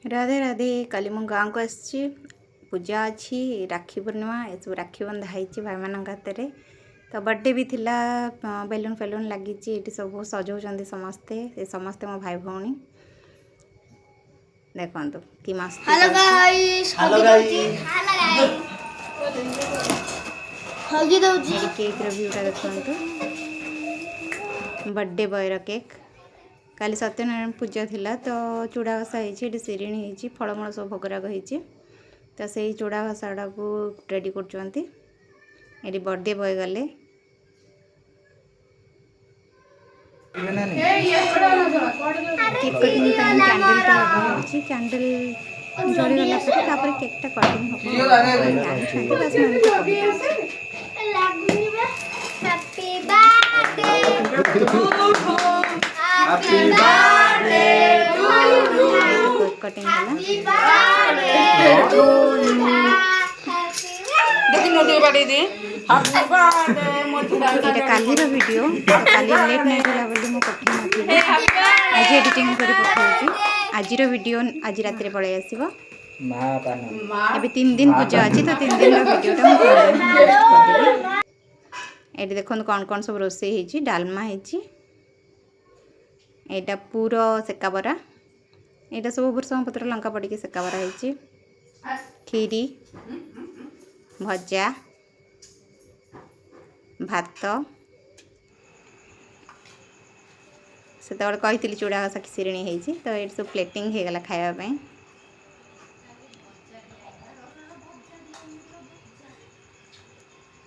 राधे राधे काली मु गाँव को आसी पूजा अच्छी राखी पूर्णिमा ये सब राखी बंधा है भाई मान हाथ में तो बर्थडे भी थिला बेलून फेलून लगी ये सब सजाऊँ समस्ते ये समस्ते मो भाई भौणी देखो कि मस्त केक रिव्यूटा देखो बर्थडे बॉय केक काली सत्यनारायण पूजा थिला तो चूड़ा घसा होती सिरिणी होती फलमूल सब भोगराग होती तो से चूड़ा घसाड़ा को रेडी कर बर्थडे बॉय गले केक कटिंग कैंडल टा लगा कैंडल जड़ी गला केक टा कटिंग कटिंग काली वीडियो काली लेट नाइट बोली मुझे आज एडिटिंग कर आज वीडियो आज रात पलि आसो अभी 3 दिन पूजा अच्छी तो 3 दिन वीडियो ये देखो कौन कौन सब रोसे होती डालमा होती एटा पूरा सेका बरा एटा सब भृषंग पत्र लंका पड़ी सेका बरा होती खीरी भजा भात से कही चूड़ा घसा सिरिणी होती तो ये सब प्लेटिंग हो गला खावाई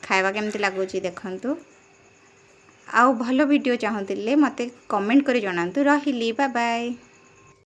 खावा केमती लगुच देखु आउ भल वीडियो चाहूले मत कमेंट कर जनातु रही बाय बाय।